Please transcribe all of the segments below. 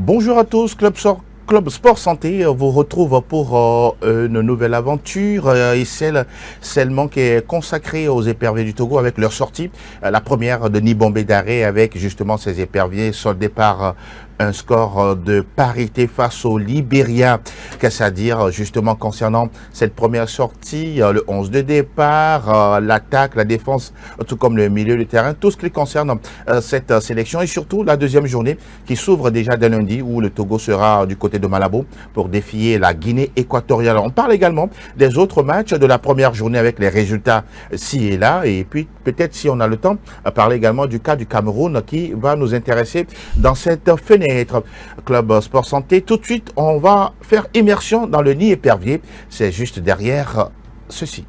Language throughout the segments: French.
Bonjour à tous, Club Sport Santé vous retrouve pour une nouvelle aventure et celle seulement qui est consacrée aux éperviers du Togo avec leur sortie. La première de Nibombé Daré avec justement ces éperviers soldés par un score de parité face au Libéria. Qu'est-ce à dire justement concernant cette première sortie, le 11 de départ, l'attaque, la défense, tout comme le milieu de terrain, tout ce qui concerne cette sélection et surtout la deuxième journée qui s'ouvre déjà dès lundi où le Togo sera du côté de Malabo pour défier la Guinée équatoriale. On parle également des autres matchs de la première journée avec les résultats ci et là et puis peut-être si on a le temps, parler également du cas du Cameroun qui va nous intéresser dans cette fenêtre. Club Sport Santé. Tout de suite, on va faire immersion dans le nid épervier. C'est juste derrière ceci.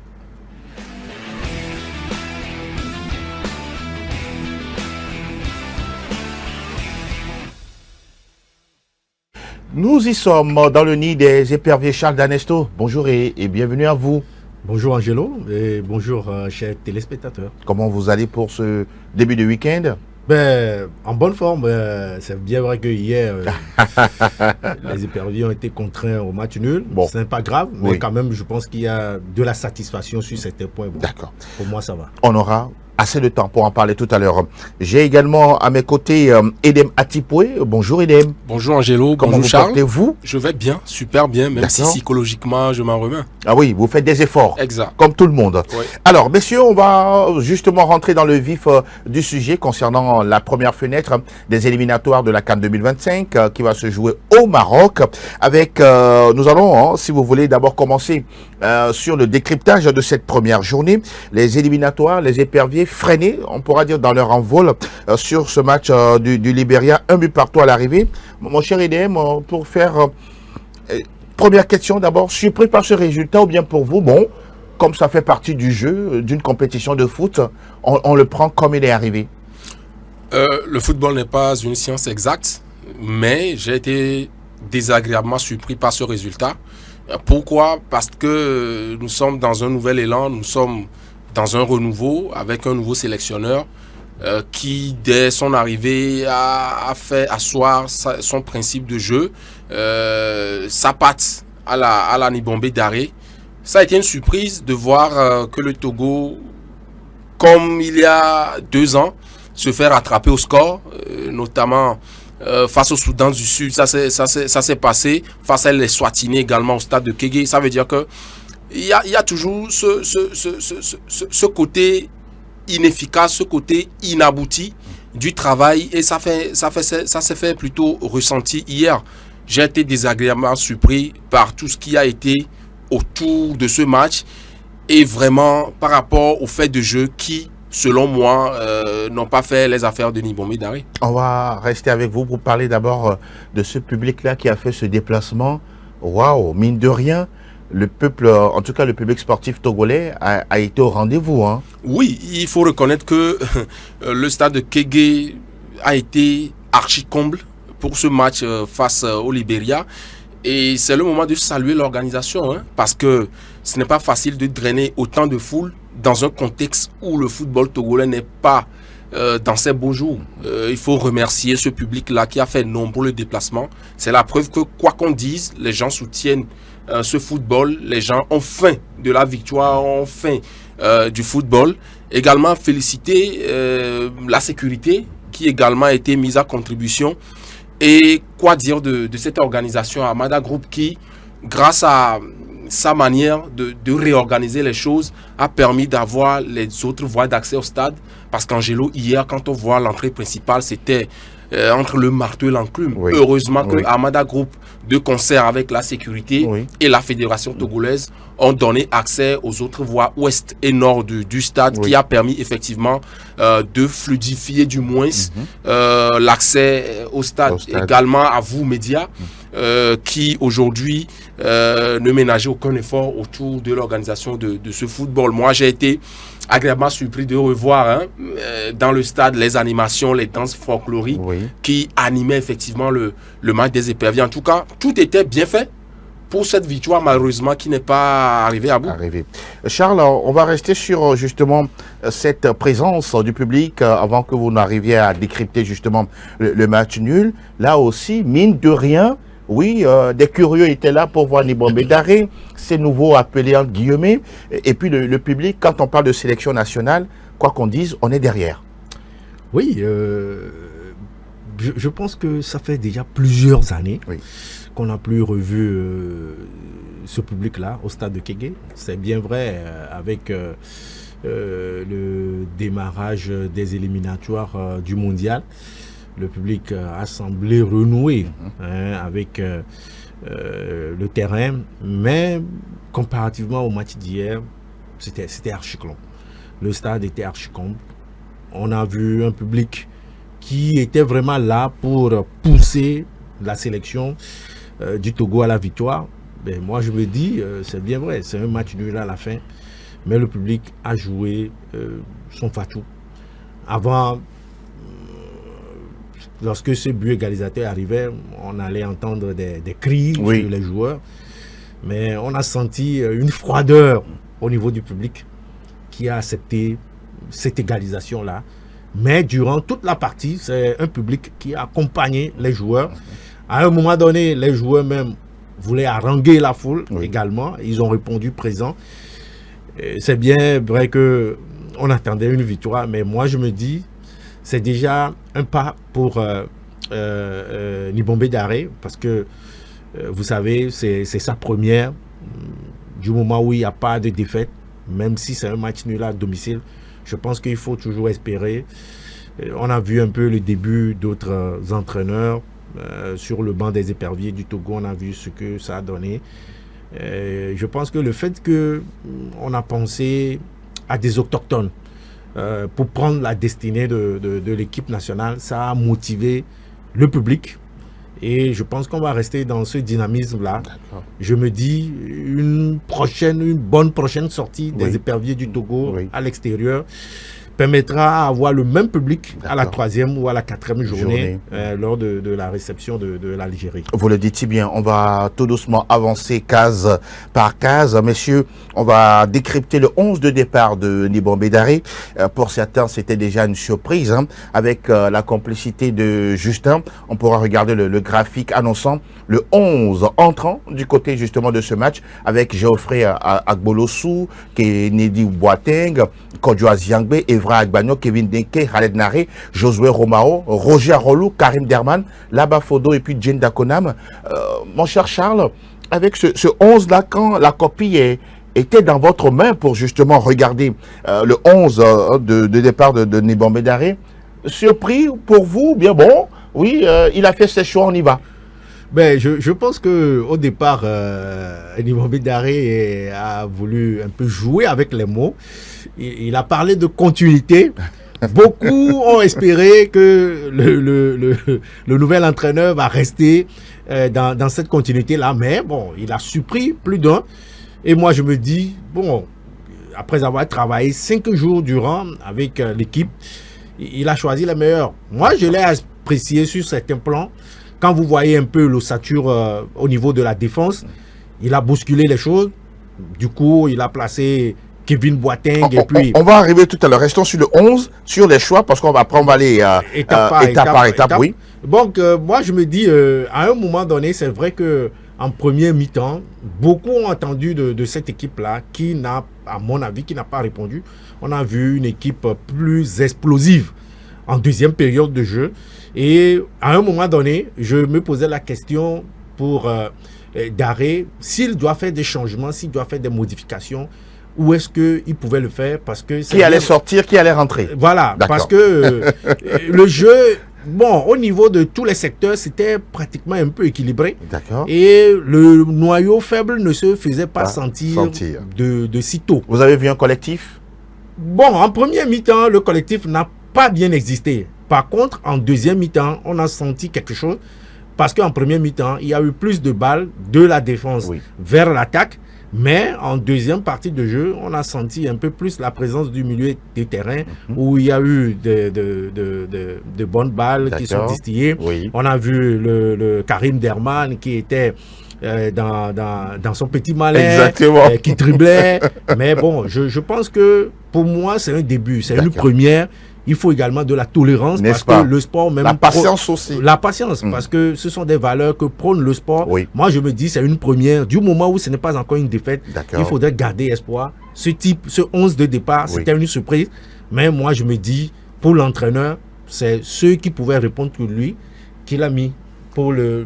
Nous y sommes dans le nid des éperviers. Charles Danesto, bonjour et bienvenue à vous. Bonjour Angelo et bonjour chers téléspectateurs. Comment vous allez pour ce début de week-end? En bonne forme, c'est bien vrai que hier, les éperviers ont été contraints au match nul. Bon. Ce n'est pas grave, mais quand même, je pense qu'il y a de la satisfaction sur certains points. Bon, d'accord. Pour moi, ça va. On aura assez de temps pour en parler tout à l'heure. J'ai également à mes côtés Edem Atipoué. Bonjour Edem. Bonjour Angelo, comment bonjour Charles. Comment vous portez-vous? Je vais bien, super bien, même si psychologiquement je m'en remets. Ah oui, vous faites des efforts. Exact. Comme tout le monde. Oui. Alors, messieurs, on va justement rentrer dans le vif du sujet concernant la première fenêtre des éliminatoires de la CAN 2025 qui va se jouer au Maroc. Avec, nous allons, si vous voulez, d'abord commencer sur le décryptage de cette première journée. Les éliminatoires, les éperviers freinés, on pourra dire, dans leur envol sur ce match du Libéria. 1 but partout à l'arrivée. Mon cher Edem, pour faire... première question d'abord, surpris par ce résultat ou bien pour vous, bon, comme ça fait partie du jeu, d'une compétition de foot, on le prend comme il est arrivé? Le football n'est pas une science exacte, mais j'ai été désagréablement surpris par ce résultat. Pourquoi? Parce que nous sommes dans un nouvel élan, nous sommes dans un renouveau avec un nouveau sélectionneur qui, dès son arrivée, a fait asseoir son principe de jeu, sa patte à la Nibombé Daré. Ça a été une surprise de voir que le Togo, comme il y a 2 ans, se fait rattraper au score, notamment face au Soudan du Sud. Ça s'est passé face à les Swatini également au stade de Kégué. Ça veut dire que il y a toujours ce côté inefficace, ce côté inabouti du travail et ça s'est fait plutôt ressenti hier. J'ai été désagréablement surpris par tout ce qui a été autour de ce match et vraiment par rapport au fait de jeu qui, selon moi, n'ont pas fait les affaires de Nibombé Daré. On va rester avec vous pour parler d'abord de ce public-là qui a fait ce déplacement. Waouh, mine de rien, le peuple, en tout cas le public sportif togolais a été au rendez-vous. Hein. Oui, il faut reconnaître que le stade de Kégué a été archi-comble pour ce match face au Libéria. Et c'est le moment de saluer l'organisation, hein, parce que ce n'est pas facile de drainer autant de foule dans un contexte où le football togolais n'est pas dans ses beaux jours. Il faut remercier ce public-là qui a fait nombreux déplacements. C'est la preuve que, quoi qu'on dise, les gens soutiennent ce football. Les gens ont faim de la victoire, ont faim du football. Également, féliciter la sécurité qui également a été mise à contribution. Et quoi dire de cette organisation Amada Group qui, grâce à sa manière de réorganiser les choses, a permis d'avoir les autres voies d'accès au stade. Parce qu'Angelo, hier, quand on voit l'entrée principale, c'était entre le marteau et l'enclume. Oui. Heureusement que Amada Group, de concert avec la sécurité et la fédération togolaise, ont donné accès aux autres voies ouest et nord du stade, qui a permis effectivement de fluidifier du moins l'accès au stade. Également à vous, médias, qui aujourd'hui ne ménageait aucun effort autour de l'organisation de ce football. Moi, j'ai été agréablement surpris de revoir dans le stade les animations, les danses folkloriques qui animaient effectivement le match des éperviers. En tout cas, tout était bien fait pour cette victoire, malheureusement, qui n'est pas arrivée à bout. Charles, on va rester sur justement cette présence du public avant que vous n'arriviez à décrypter justement le match nul. Là aussi, mine de rien, oui, des curieux étaient là pour voir Nibombe Daré, c'est nouveau appelé en guillemets. Et puis le public, quand on parle de sélection nationale, quoi qu'on dise, on est derrière. Oui, je pense que ça fait déjà plusieurs années qu'on n'a plus revu ce public-là au stade de Kégué. C'est bien vrai, avec le démarrage des éliminatoires du mondial, le public a semblé renouer avec le terrain, mais comparativement au match d'hier, c'était archi-comble. Le stade était archi-comble. On a vu un public qui était vraiment là pour pousser la sélection du Togo à la victoire. Ben, moi, je me dis, c'est bien vrai, c'est un match nul à la fin, mais le public a joué son fatou. Avant, lorsque ce but égalisateur arrivait, on allait entendre des cris sur les joueurs, mais on a senti une froideur au niveau du public qui a accepté cette égalisation-là. Mais durant toute la partie, c'est un public qui a accompagné les joueurs. À un moment donné, les joueurs même voulaient haranguer la foule également. Ils ont répondu présent. C'est bien vrai qu'on attendait une victoire, mais moi je me dis, c'est déjà un pas pour Nibombe Daré, parce que vous savez, c'est sa première, du moment où il n'y a pas de défaite, même si c'est un match nul à domicile. Je pense qu'il faut toujours espérer. On a vu un peu le début d'autres entraîneurs sur le banc des éperviers du Togo. On a vu ce que ça a donné. Je pense que le fait qu'on a pensé à des autochtones pour prendre la destinée de l'équipe nationale, ça a motivé le public. Et je pense qu'on va rester dans ce dynamisme-là. Je me dis, une bonne prochaine sortie des éperviers du Togo à l'extérieur permettra d'avoir le même public à la 3e ou à la 4e journée lors de la réception de l'Algérie. Vous le dites si bien, on va tout doucement avancer case par case. Messieurs, on va décrypter le 11 de départ de Nibombe Daré. Pour certains, c'était déjà une surprise. Avec la complicité de Justin, on pourra regarder le graphique annonçant le 11 entrant du côté justement de ce match avec Geoffrey Agbolosu, Kennedy Boateng, Kodjo Aziangbe, Evra Agbagno, Kevin Denke, Khaled Naré, Josué Romao, Roger Rolou, Karim Derman, Laba Fodo et puis Jane Dakonam. Mon cher Charles, avec ce 11-là, quand la copie était dans votre main pour justement regarder le 11 de départ de Nibombe Daré, surpris pour vous? Bien bon, oui, il a fait ses choix, on y va. Ben, je pense qu'au départ, Nibombe Daré a voulu un peu jouer avec les mots. Il a parlé de continuité. Beaucoup ont espéré que le nouvel entraîneur va rester dans cette continuité-là. Mais bon, il a surpris plus d'un. Et moi, je me dis, bon, après avoir travaillé 5 jours durant avec l'équipe, il a choisi les meilleurs. Moi, je l'ai apprécié sur certains plans. Quand vous voyez un peu l'ossature au niveau de la défense, il a bousculé les choses. Du coup, il a placé Kevin Boateng et puis... On va arriver tout à l'heure. Restons sur le 11, sur les choix, parce qu'on va aller étape par étape. Oui. Donc, moi, je me dis, à un moment donné, c'est vrai qu'en première mi-temps, beaucoup ont entendu de cette équipe-là qui n'a, à mon avis, qui n'a pas répondu. On a vu une équipe plus explosive en deuxième période de jeu. Et à un moment donné, je me posais la question pour Daré, s'il doit faire des changements, s'il doit faire des modifications, où est-ce qu'il pouvait le faire? Parce que qui allait sortir, qui allait rentrer? Voilà, parce que le jeu, bon, au niveau de tous les secteurs, c'était pratiquement un peu équilibré. Et le noyau faible ne se faisait pas sentir de sitôt. Vous avez vu un collectif? Bon, en première mi-temps, le collectif n'a pas bien existé. Par contre, en deuxième mi-temps, on a senti quelque chose parce qu'en première mi-temps, il y a eu plus de balles de la défense vers l'attaque. Mais en deuxième partie de jeu, on a senti un peu plus la présence du milieu de terrain où il y a eu de bonnes balles qui sont distillées. On a vu le Karim Derman qui était dans son petit malin, Exactement. qui driblait. Mais bon, je pense que pour moi, c'est un début, c'est une première. Il faut également de la tolérance parce que le sport même... La patience aussi. La patience, parce que ce sont des valeurs que prône le sport. Oui. Moi, je me dis, c'est une première. Du moment où ce n'est pas encore une défaite, il faudrait garder espoir. Ce 11 de départ, c'était une surprise. Mais moi, je me dis, pour l'entraîneur, c'est ceux qui pouvaient répondre pour lui qu'il a mis pour le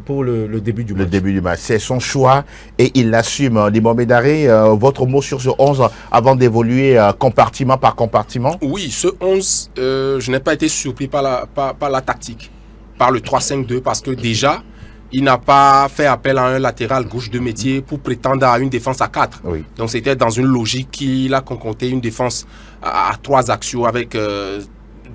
début du match. Le début du match, c'est son choix et il l'assume. Dimon Bédaré, votre mot sur ce 11 avant d'évoluer compartiment par compartiment? Oui, ce 11, je n'ai pas été surpris par la tactique, par le 3-5-2, parce que déjà, il n'a pas fait appel à un latéral gauche de métier pour prétendre à une défense à 4. Oui. Donc c'était dans une logique qu'il a concocté une défense à 3 axiaux avec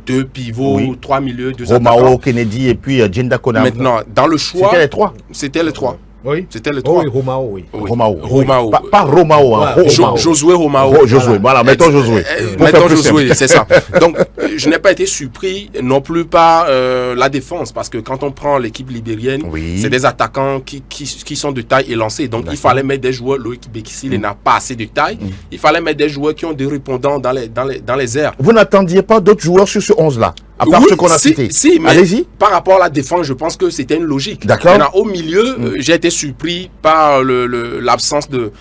2 pivots, 3 milieux, 2 attaquants. Romao, Kennedy et puis Djenda Konam. Maintenant, dans le choix... C'était les 3. C'était les 3. Oui. C'était le 3. Oui, Romao, oui. Romao. Pas Romao, hein. Josué Romao. Josué, voilà, mettons Josué. Mettons Josué, c'est ça. Donc, je n'ai pas été surpris non plus par la défense, parce que quand on prend l'équipe libérienne, c'est des attaquants qui sont de taille élancée. Donc, il fallait mettre des joueurs, Loïc Bekissi, il n'a pas assez de taille. Il fallait mettre des joueurs qui ont des répondants dans les airs. Vous n'attendiez pas d'autres joueurs sur ce 11-là, à part ceux qu'on a cités? Si, mais allez-y. Par rapport à la défense, je pense que c'était une logique. D'accord. Maintenant, au milieu, j'ai été surpris par l'absence de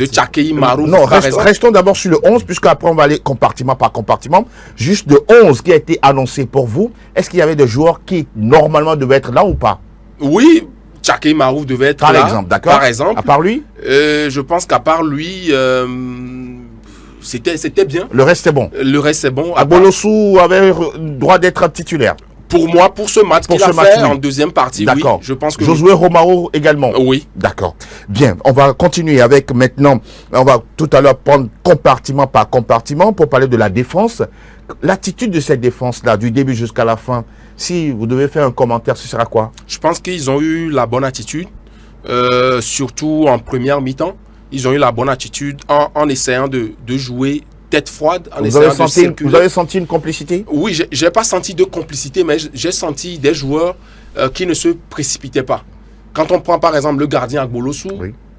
Tchakei Marou. Non, restons d'abord sur le 11, puisqu'après on va aller compartiment par compartiment. Juste le 11 qui a été annoncé pour vous, est-ce qu'il y avait des joueurs qui normalement devaient être là ou pas? Oui, Tchakei Marou devait être là. Par exemple, d'accord. Par exemple. À part lui je pense qu'à part lui, c'était bien. Le reste c'est bon. Le reste c'est bon. Abolosu avait droit d'être titulaire. Pour moi, pour ce match qu'il a fait en deuxième partie, oui, je pense que... Josué Romao également? Oui. D'accord. Bien, on va continuer avec maintenant, on va tout à l'heure prendre compartiment par compartiment pour parler de la défense. L'attitude de cette défense-là, du début jusqu'à la fin, si vous devez faire un commentaire, ce sera quoi? Je pense qu'ils ont eu la bonne attitude, surtout en première mi-temps. Ils ont eu la bonne attitude en essayant de jouer tête froide. Vous avez senti une complicité? Oui, je n'ai pas senti de complicité, mais j'ai senti des joueurs qui ne se précipitaient pas. Quand on prend par exemple le gardien Agbolosu,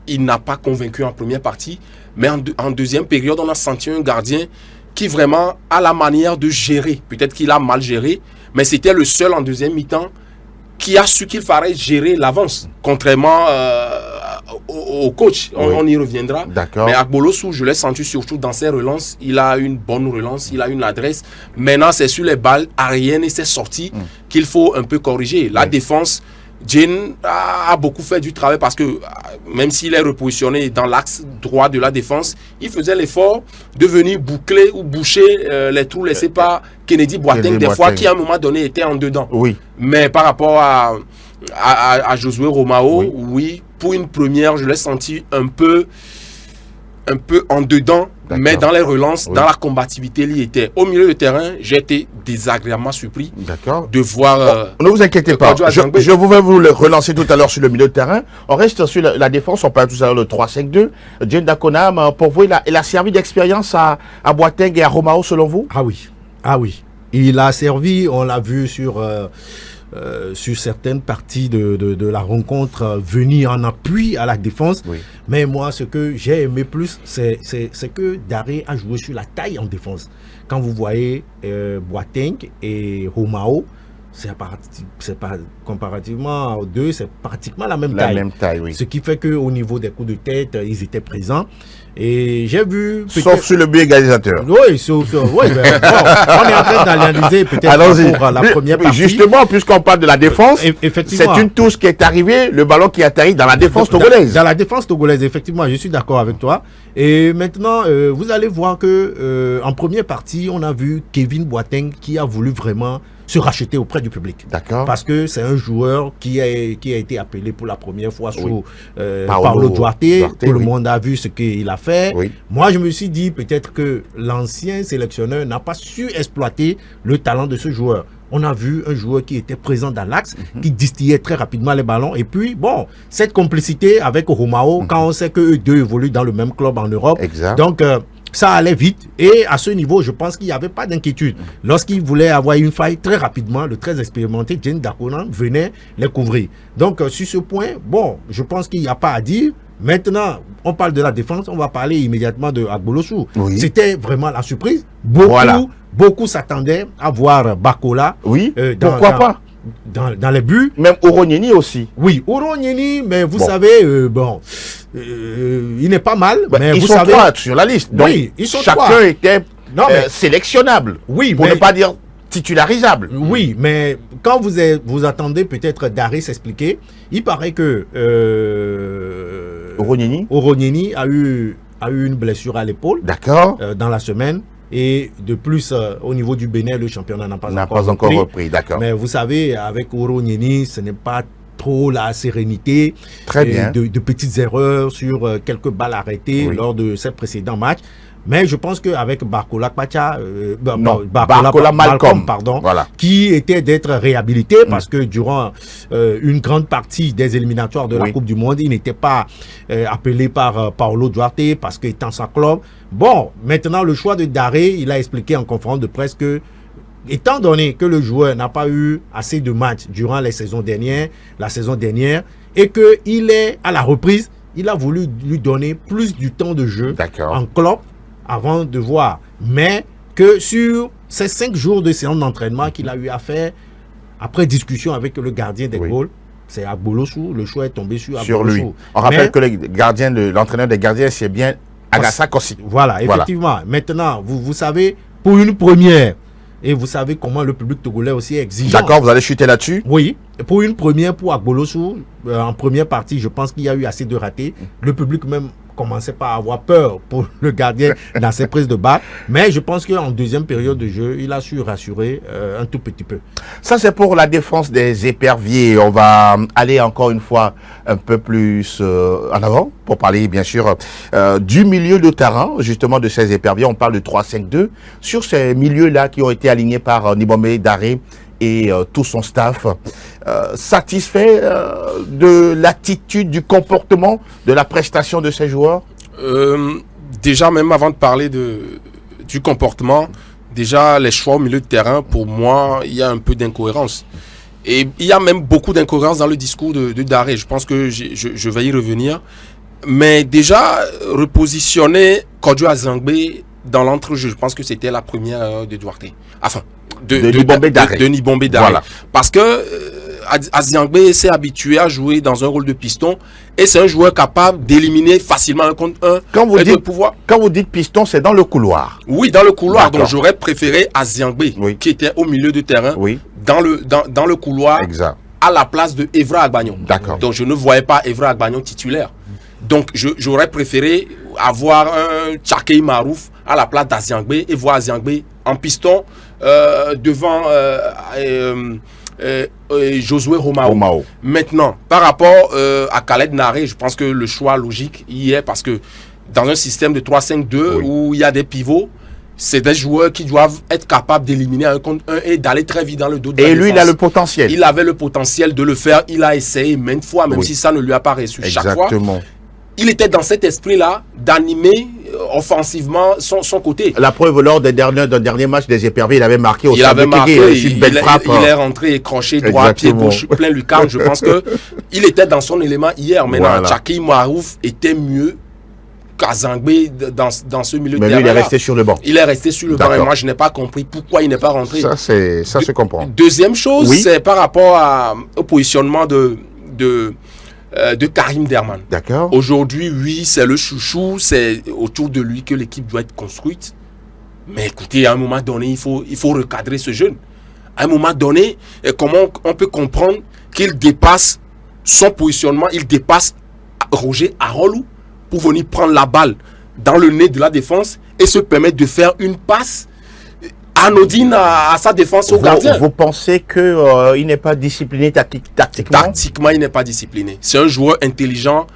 il n'a pas convaincu en première partie, mais en deuxième période, on a senti un gardien qui vraiment a la manière de gérer. Peut-être qu'il a mal géré, mais c'était le seul en deuxième mi-temps qui a su qu'il fallait gérer l'avance, contrairement au coach. On y reviendra. Mais Agbolosu, je l'ai senti surtout dans ses relances. Il a une bonne relance, il a une adresse. Maintenant, c'est sur les balles aériennes et ses sorties qu'il faut un peu corriger. La défense, Jane a beaucoup fait du travail parce que même s'il est repositionné dans l'axe droit de la défense, il faisait l'effort de venir boucler ou boucher les trous laissés par Kennedy Boateng, des fois qui à un moment donné était en dedans. Oui. Mais par rapport à Josué Romao, oui, pour une première, je l'ai senti un peu en dedans, mais dans les relances, dans la combativité, il y était. Au milieu de terrain, j'ai été désagréablement surpris de voir... ne vous inquiétez pas, je vais vous le relancer tout à l'heure sur le milieu de terrain. On reste sur la défense, on parle tout à l'heure le 3-5-2. Djenda Konam, pour vous, il a servi d'expérience à Boateng et à Romao, selon vous? Ah oui. Il a servi, on l'a vu sur certaines parties de la rencontre, venir en appui à la défense. Mais moi, ce que j'ai aimé plus, c'est que Daré a joué sur la taille en défense. Quand vous voyez Boateng et Romao, c'est pas comparativement aux deux, c'est pratiquement la même taille. Ce qui fait qu'au niveau des coups de tête, ils étaient présents. Et j'ai vu... Sauf sur le but égalisateur. Oui, sauf... Oui, mais bon, on est en train d'analyser peut-être pour la première partie. Justement, puisqu'on parle de la défense, c'est une touche qui est arrivée, le ballon qui atterrit dans la défense togolaise. Dans la défense togolaise, effectivement, je suis d'accord avec toi. Et maintenant, vous allez voir que en première partie, on a vu Kevin Boateng qui a voulu vraiment se racheter auprès du public. D'accord. Parce que c'est un joueur qui a été appelé pour la première fois sous Paulo Duarte. Tout le monde a vu ce qu'il a fait. Moi, je me suis dit peut-être que l'ancien sélectionneur n'a pas su exploiter le talent de ce joueur. on a vu un joueur qui était présent dans l'axe, qui distillait très rapidement les ballons. Et puis, bon, cette complicité avec Romao, quand on sait qu'eux deux évoluent dans le même club en Europe. Exact. Donc, ça allait vite. Et à ce niveau, je pense qu'il n'y avait pas d'inquiétude. Lorsqu'il voulait avoir une faille, très rapidement, le très expérimenté Jane Dakonan venait les couvrir. Donc, sur ce point, bon, je pense qu'il n'y a pas à dire. Maintenant, on parle de la défense, on va parler immédiatement de Agbolosu. Oui. C'était vraiment la surprise. Beaucoup s'attendaient à voir Bakola. Oui, pourquoi pas dans les buts. Même Oronyeni aussi. Oui, Oronyeni, mais vous savez, il n'est pas mal. Mais ils vous sont savez, 3 sur la liste. Donc, oui, ils sont chacun 3. était sélectionnable. Oui, pour ne pas dire titularisable. Oui, mais quand vous attendez peut-être Daré s'expliquer, il paraît que Oronyeni a eu une blessure à l'épaule. D'accord. Dans la semaine. Et de plus, au niveau du Bénin, le championnat n'a pas encore repris. D'accord. Mais vous savez, avec Oronyeni, ce n'est pas trop la sérénité. Très bien. De petites erreurs sur quelques balles arrêtées lors de ces précédents matchs. Mais je pense qu'avec Barcola Malcolm, voilà, qui était d'être réhabilité parce que durant une grande partie des éliminatoires de la Coupe du Monde, il n'était pas appelé par Paulo Duarte parce qu'étant sa club. Bon, maintenant le choix de Daré, il a expliqué en conférence de presse que, étant donné que le joueur n'a pas eu assez de matchs durant la saison dernière, et qu'il est à la reprise, il a voulu lui donner plus du temps de jeu en club avant de voir. Mais que sur ces 5 jours de séance d'entraînement qu'il a eu à faire, après discussion avec le gardien des goals, c'est Agbolosu, le choix est tombé sur lui. On rappelle que l'entraîneur des gardiens, c'est bien Agassa Kossi. Voilà, effectivement. Maintenant, vous savez, pour une première, et vous savez comment le public togolais aussi est exigeant. D'accord, vous allez chuter là-dessus? Oui. Pour une première, pour Agbolosu, en première partie, je pense qu'il y a eu assez de ratés. Le public même commençait pas à avoir peur pour le gardien dans ses prises de balle. Mais je pense qu'en deuxième période de jeu, il a su rassurer un tout petit peu. Ça, c'est pour la défense des éperviers. On va aller encore une fois un peu plus en avant pour parler, bien sûr, du milieu de terrain, justement, de ces éperviers. On parle de 3-5-2. Sur ces milieux-là qui ont été alignés par Nibombe Daré et tout son staff, satisfait de l'attitude, du comportement, de la prestation de ces joueurs? Déjà, même avant de parler du comportement, déjà les choix au milieu de terrain, pour moi, il y a un peu d'incohérence. Et il y a même beaucoup d'incohérence dans le discours de Daré. Je pense que je vais y revenir. Mais déjà, repositionner Kodjo Azangbe dans l'entrejeu, je pense que c'était la première de Duarte. Enfin, de Nibombe Daré. Voilà. Parce que Aziangbe s'est habitué à jouer dans un rôle de piston et c'est un joueur capable d'éliminer facilement un contre un. Quand vous dites piston, c'est dans le couloir. Oui, dans le couloir. Donc j'aurais préféré Aziangbe qui était au milieu de terrain dans le couloir à la place de Evra Agbagnon. Donc je ne voyais pas Evra Agbagnon titulaire. Donc j'aurais préféré avoir un Tchakei Marouf à la place d'Aziangbe et voir Aziangbe en piston devant Josué Romao. Maintenant, par rapport à Khaled Naré, je pense que le choix logique y est parce que dans un système de 3-5-2 où il y a des pivots, c'est des joueurs qui doivent être capables d'éliminer un contre un et d'aller très vite dans le dos de la défense. Et lui, il a le potentiel. Il avait le potentiel de le faire. Il a essayé maintes fois, même si ça ne lui a pas réussi chaque fois. Il était dans cet esprit-là d'animer offensivement son côté. La preuve, lors d'un dernier match des éperviers, il avait marqué au centre de Kégué, une belle frappe. Il est rentré et crochet droit, pied gauche, plein lucarne. Je pense qu'il était dans son élément hier. Maintenant, Tchakei Marouf était mieux qu'Azangbe dans ce milieu de terrain. Mais lui, il est resté sur le banc. Il est resté sur le banc et moi, je n'ai pas compris pourquoi il n'est pas rentré. Ça se comprend. Deuxième chose, c'est par rapport au positionnement de Karim Derman. D'accord. Aujourd'hui, oui, c'est le chouchou, c'est autour de lui que l'équipe doit être construite. Mais écoutez, à un moment donné, il faut recadrer ce jeune. À un moment donné, comment on peut comprendre qu'il dépasse son positionnement, il dépasse Roger Arolou pour venir prendre la balle dans le nez de la défense et se permettre de faire une passe anodine à sa défense au gardien. Vous pensez qu'il n'est pas discipliné tactiquement? Tactiquement, il n'est pas discipliné. C'est un joueur intelligent,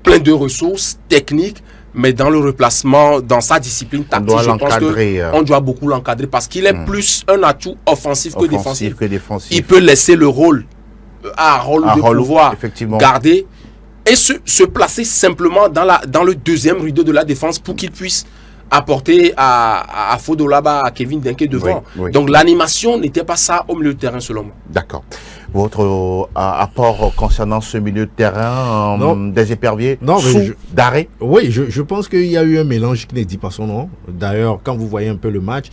plein de ressources techniques, mais dans le replacement, dans sa discipline tactique, je pense qu'on doit beaucoup l'encadrer parce qu'il est plus un atout offensif que défensif. Il peut laisser le rôle à Rolou de pouvoir garder et se placer simplement dans le deuxième rideau de la défense pour qu'il puisse apporter à Fodolaba, à Kevin Denke devant. Donc l'animation n'était pas ça au milieu de terrain selon moi. D'accord. Votre apport concernant ce milieu de terrain des éperviers d'arrêt? Oui, je pense qu'il y a eu un mélange qui ne dit pas son nom. D'ailleurs, quand vous voyez un peu le match,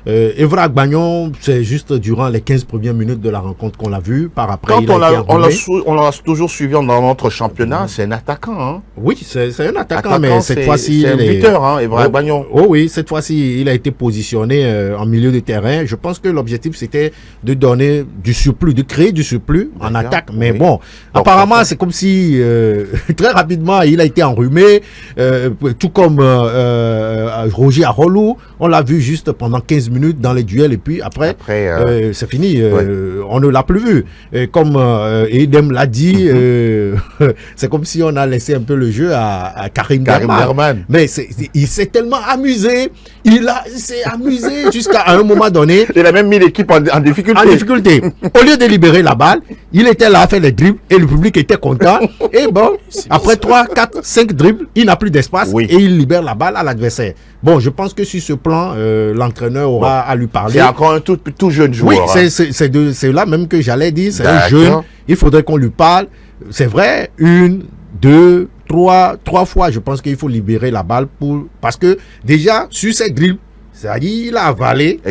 Evra Agbagnon, c'est juste durant les 15 premières minutes de la rencontre qu'on l'a vu. Par après, on l'a toujours suivi dans notre championnat, c'est un attaquant. Hein? Oui, c'est un attaquant, mais cette fois-ci... C'est un buteur, Evra Agbagnon. Oh oui, cette fois-ci, il a été positionné en milieu de terrain. Je pense que l'objectif, c'était de donner du surplus, de créer du surplus en attaque. Mais bon, apparemment, c'est comme si très rapidement, il a été enrhumé, tout comme Roger Arolou. On l'a vu juste pendant 15 minutes dans les duels et puis après c'est fini. On ne l'a plus vu. Et comme Edem l'a dit, c'est comme si on a laissé un peu le jeu à Karim Derman. Mais il s'est tellement amusé. Il s'est amusé jusqu'à un moment donné. Il a même mis l'équipe en difficulté. Au lieu de libérer la balle, il était là à faire les dribbles et le public était content. Et bon, après 3, 4, 5 dribbles, il n'a plus d'espace et il libère la balle à l'adversaire. Bon, je pense que sur ce plan, l'entraîneur aura à lui parler. C'est encore un tout jeune joueur. Oui, c'est là même que j'allais dire. C'est un jeune. Il faudrait qu'on lui parle. C'est vrai, 1, 2, 3 fois, je pense qu'il faut libérer la balle parce que déjà, sur ces dribbles, c'est-à-dire il a avalé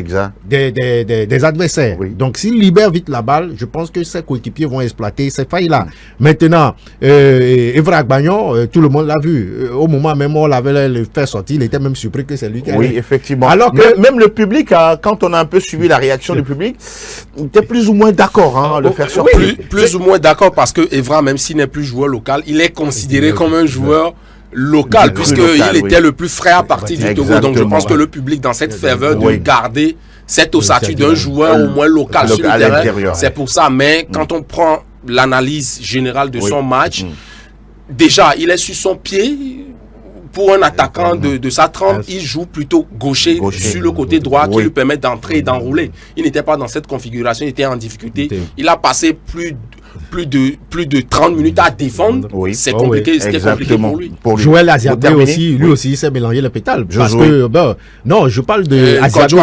des adversaires. Donc s'il libère vite la balle, je pense que ses coéquipiers vont exploiter ces failles-là. Maintenant, Evra Agbagnon, tout le monde l'a vu. Au moment même où on l'avait fait sortir, il était même surpris que c'est lui qui allait. Oui, effectivement. Alors que même le public, quand on a un peu suivi la réaction du public, il était plus ou moins d'accord le faire sortir. Plus ou moins d'accord parce que Evra, même s'il n'est plus joueur local, il est considéré comme un joueur local, puisqu'il était le plus frais à partir du Togo. Donc je pense que le public, dans cette ferveur de garder cette ossature d'un joueur au moins local sur le terrain, c'est pour ça. Mais quand on prend l'analyse générale de son match, déjà, il est sur son pied. Pour un attaquant de sa trempe, il joue plutôt gaucher sur le côté droit qui lui permet d'entrer et d'enrouler. Il n'était pas dans cette configuration, il était en difficulté. Il a passé plus de 30 minutes à défendre. C'est compliqué, c'était compliqué pour lui. Joël Aziabé aussi, lui aussi, il s'est mélangé les pétales. Parce que, non, je parle de Aziabé,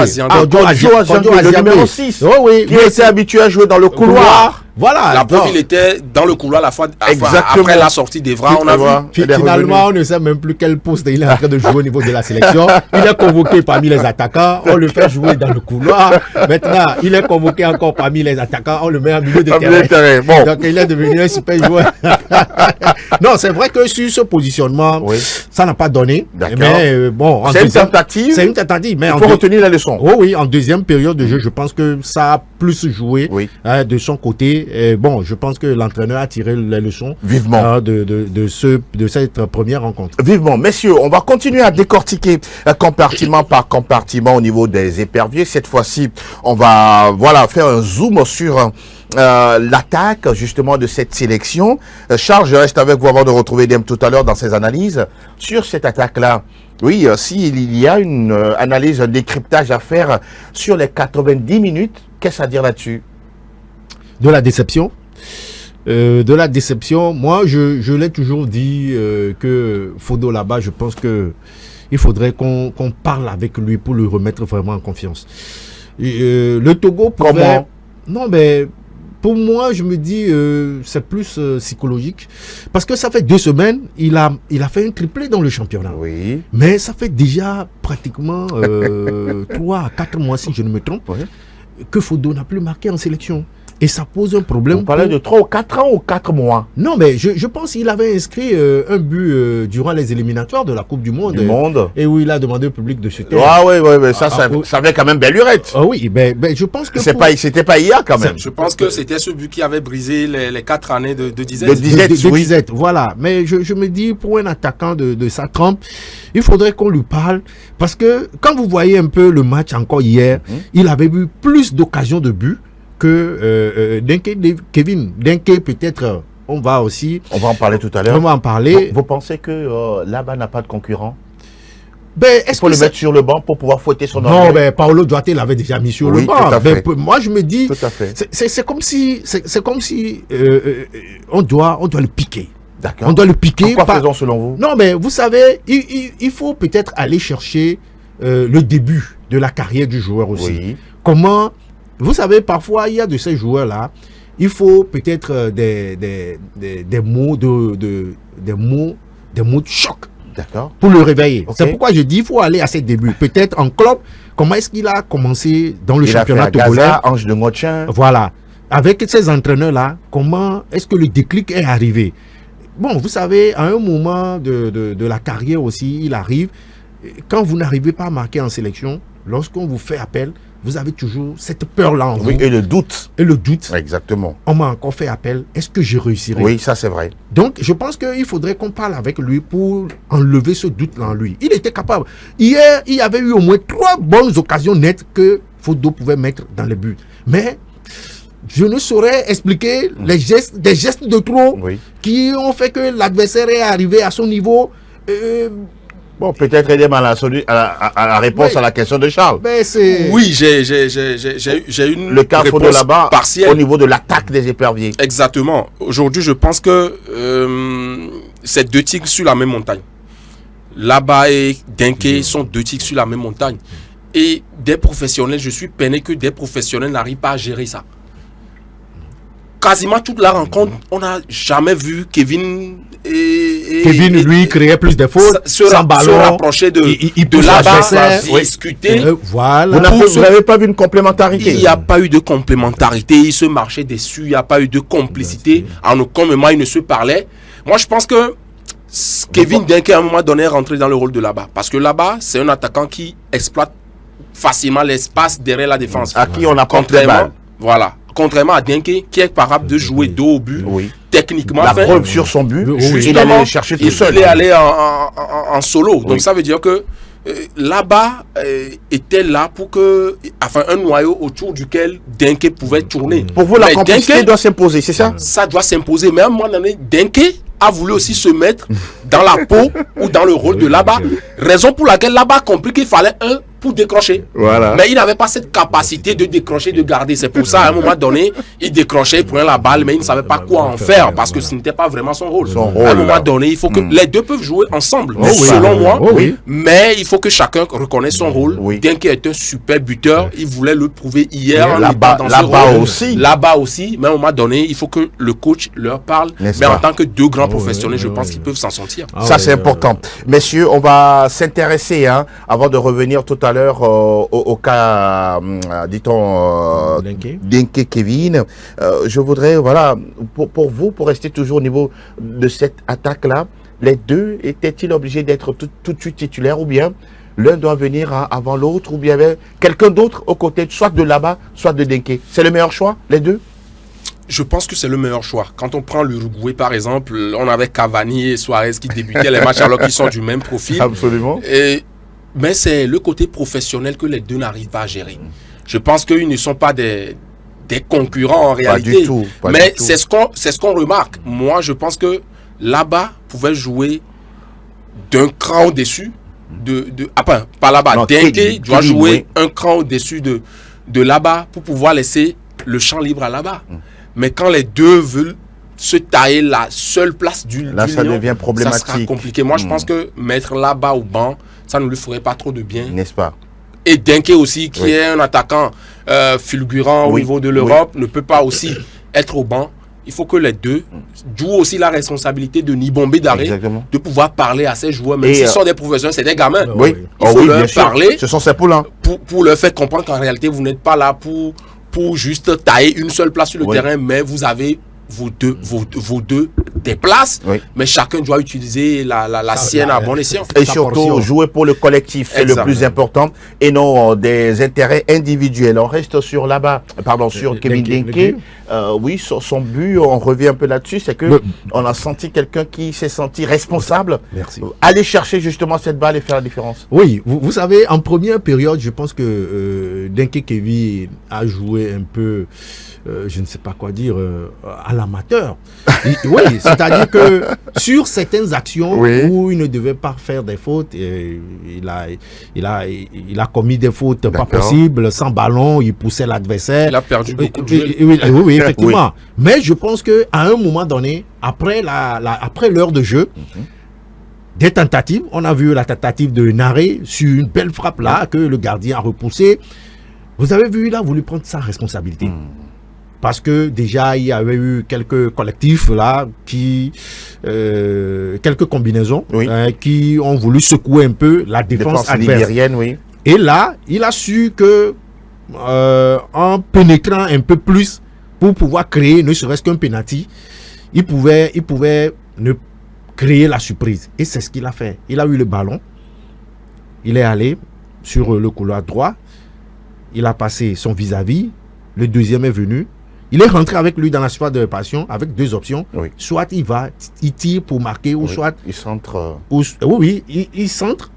le numéro 6, qui était habitué à jouer dans le couloir. Voilà. La preuve, il était dans le couloir après la sortie d'Evra. On a vu. Finalement, on ne sait même plus quel poste il est en train de jouer au niveau de la sélection. Il est convoqué parmi les attaquants. On le fait jouer dans le couloir. Maintenant, il est convoqué encore parmi les attaquants. On le met en milieu de terrain. Bon. Donc, il est devenu un super joueur. Non, c'est vrai que sur ce positionnement, ça n'a pas donné. Mais bon, c'est une tentative. C'est une tentative. Mais il faut retenir la leçon. Oui, en deuxième période de jeu, je pense que ça a plus joué de son côté. Et bon, je pense que l'entraîneur a tiré les leçons vivement de cette première rencontre. Vivement. Messieurs, on va continuer à décortiquer compartiment par compartiment au niveau des éperviers. Cette fois-ci, on va faire un zoom sur l'attaque justement de cette sélection. Charles, je reste avec vous avant de retrouver Dem tout à l'heure dans ses analyses sur cette attaque-là. Oui, s'il y a une analyse, un décryptage à faire sur les 90 minutes, qu'est-ce à dire là-dessus? De la déception. Moi, je l'ai toujours dit que Fodolaba, je pense que il faudrait qu'on parle avec lui pour le remettre vraiment en confiance. Le Togo pouvait... Comment? Non, mais pour moi, je me dis c'est plus psychologique. Parce que ça fait 2 semaines, il a fait un triplé dans le championnat. Oui. Mais ça fait déjà pratiquement 3 à 4 mois, si je ne me trompe, que Fodo n'a plus marqué en sélection. Et ça pose un problème. On parlait de 3 ou 4 ans ou 4 mois. Non, mais je pense qu'il avait inscrit un but durant les éliminatoires de la Coupe du Monde. Et où il a demandé au public de se taire. Ah oui, mais ça avait quand même belle lurette. Ah oui, ben je pense que... C'était pas hier quand même. Je pense que c'était ce but qui avait brisé les 4 années de disette. De disette, voilà. Mais je me dis, pour un attaquant de sa trempe, il faudrait qu'on lui parle. Parce que quand vous voyez un peu le match encore hier, il avait eu plus d'occasions de but que Kevin Denke, peut-être on va aussi... On va en parler tout à l'heure. On va en parler. Vous pensez que là-bas n'a pas de concurrent? Ben, Il faut le mettre sur le banc pour pouvoir fouetter son anglais. Non, ben, Paolo Duarte l'avait déjà mis sur le banc. Ben, moi, je me dis, c'est comme si, on doit le piquer. D'accord. On doit le piquer. Pourquoi faisons selon vous? Non, mais vous savez, il faut peut-être aller chercher le début de la carrière du joueur aussi. Oui. Comment, vous savez, parfois, il y a de ces joueurs-là, il faut peut-être des mots de choc. D'accord. Pour le réveiller. Okay. C'est pourquoi je dis il faut aller à ses débuts. Peut-être en club, comment est-ce qu'il a commencé dans le championnat togolais? Ange de Ngotchen. Voilà. Avec ces entraîneurs-là, comment est-ce que le déclic est arrivé? Bon, vous savez, à un moment de la carrière aussi, il arrive, quand vous n'arrivez pas à marquer en sélection, lorsqu'on vous fait appel, vous avez toujours cette peur-là en vous. Oui, et le doute. Et le doute. Exactement. On m'a encore fait appel. Est-ce que je réussirai? Oui, ça c'est vrai. Donc, je pense qu'il faudrait qu'on parle avec lui pour enlever ce doute-là en lui. Il était capable. Hier, il y avait eu au moins 3 bonnes occasions nettes que Fodo pouvait mettre dans les buts. Mais je ne saurais expliquer des gestes de trop qui ont fait que l'adversaire est arrivé à son niveau. Bon, peut-être aider à la réponse à la question de Charles. Oui, j'ai une le cas réponse de là-bas partielle au niveau de l'attaque des éperviers. Exactement. Aujourd'hui, je pense que c'est 2 tigres sur la même montagne. Là-bas et Denke sont 2 tigres sur la même montagne. Et des professionnels, je suis peiné que des professionnels n'arrivent pas à gérer ça. Quasiment toute la rencontre, on n'a jamais vu Kevin lui créait plus de fautes, sans ballon, se rapprocher de là-bas, discuter. Voilà. Vous n'avez pas vu une complémentarité? Il n'y a pas eu de complémentarité, ils se marchaient dessus, il n'y a pas eu de complicité. En aucun moment, ils ne se parlaient. Moi, je pense que Kevin Denke, à un moment donné, est rentré dans le rôle de là-bas. Parce que là-bas, c'est un attaquant qui exploite facilement l'espace derrière la défense. À qui on apporte des balles. Voilà. Contrairement à Denke, qui est capable de jouer dos au but, techniquement. La preuve sur son but, il est allé chercher tout seul. Il est allé en solo. Donc ça veut dire que là-bas était là pour que, enfin, un noyau autour duquel Denke pouvait tourner. Pour vous, la complicité doit s'imposer, c'est ça? Ça doit s'imposer. Mais à un moment donné, Denke a voulu aussi se mettre dans la peau ou dans le rôle de là-bas. Raison pour laquelle là-bas a compris qu'il fallait un pour décrocher. Voilà. Mais il n'avait pas cette capacité de décrocher, de garder. C'est pour ça, à un moment donné, il décrochait, il prenait la balle, mais il ne savait pas quoi en faire parce que ce n'était pas vraiment son rôle. À un moment donné, il faut que les deux peuvent jouer ensemble, selon moi. Mais il faut que chacun reconnaisse son rôle. Denke est un super buteur. Il voulait le prouver hier. Là-bas aussi. Là-bas aussi. Mais à un moment donné, il faut que le coach leur parle. Mais en tant que 2 grands professionnels, je pense qu'ils peuvent s'en sortir. Ça, c'est important. Messieurs, on va s'intéresser, avant de revenir tout à l'heure au cas, dit-on, Denke Kevin. Je voudrais, voilà, pour vous, pour rester toujours au niveau de cette attaque-là, les deux étaient-ils obligés d'être tout de suite titulaires ou bien l'un doit venir avant l'autre ou bien quelqu'un d'autre aux côtés, soit de là-bas, soit de Denke? C'est le meilleur choix, les deux? Je pense que c'est le meilleur choix. Quand on prend l'Uruguay, par exemple, on avait Cavani et Suarez qui débutaient les matchs alors qu'ils sont du même profil. Absolument. Mais c'est le côté professionnel que les deux n'arrivent pas à gérer. Je pense qu'ils ne sont pas des concurrents en réalité. Pas du tout. Mais c'est ce qu'on remarque. Moi, je pense que là-bas pouvait jouer d'un cran au-dessus pas là-bas. Denke doit jouer un cran au-dessus de là-bas pour pouvoir laisser le champ libre à là-bas. Mais quand les deux veulent se tailler la seule place du là, ça devient problématique. Ça sera compliqué. Moi, je pense que mettre là-bas au banc, ça ne lui ferait pas trop de bien. N'est-ce pas? Et Denke aussi, qui est un attaquant fulgurant au niveau de l'Europe, ne peut pas aussi être au banc. Il faut que les deux jouent aussi la responsabilité de Nibombe Daré, de pouvoir parler à ces joueurs, même s'ils sont des professionnels, c'est des gamins. Il faut leur parler. Ce sont ces poulains. Pour leur faire comprendre qu'en réalité, vous n'êtes pas là pour juste tailler une seule place sur le terrain, mais vous avez vos deux des places, mais chacun doit utiliser la sienne à bon escient. Et surtout, jouer pour le collectif, c'est le plus important, et non des intérêts individuels. On reste sur sur Kevin Denke. Oui, son but, on revient un peu là-dessus, c'est que on a senti quelqu'un qui s'est senti responsable. Merci. Aller chercher justement cette balle et faire la différence. Oui, vous savez, en première période, je pense que Denke Kevin a joué un peu, je ne sais pas quoi dire, à l'amateur. Oui, c'est-à-dire que sur certaines actions où il ne devait pas faire des fautes, il a commis des fautes pas possibles, sans ballon, il poussait l'adversaire. Il a perdu beaucoup de jeux. Oui, effectivement. Mais je pense qu'à un moment donné, après l'heure de jeu, des tentatives, on a vu la tentative de Naré sur une belle frappe là que le gardien a repoussé. Vous avez vu, il a voulu prendre sa responsabilité. Parce que déjà, il y avait eu quelques collectifs là, quelques combinaisons qui ont voulu secouer un peu la défense adverse. Et là, il a su que en pénétrant un peu plus pour pouvoir créer ne serait-ce qu'un penalty, il pouvait créer la surprise. Et c'est ce qu'il a fait. Il a eu le ballon, il est allé sur le couloir droit, il a passé son vis-à-vis, le deuxième est venu, il est rentré avec lui dans la surface de réparation avec deux options. Soit il tire pour marquer, ou soit il centre. Il centre.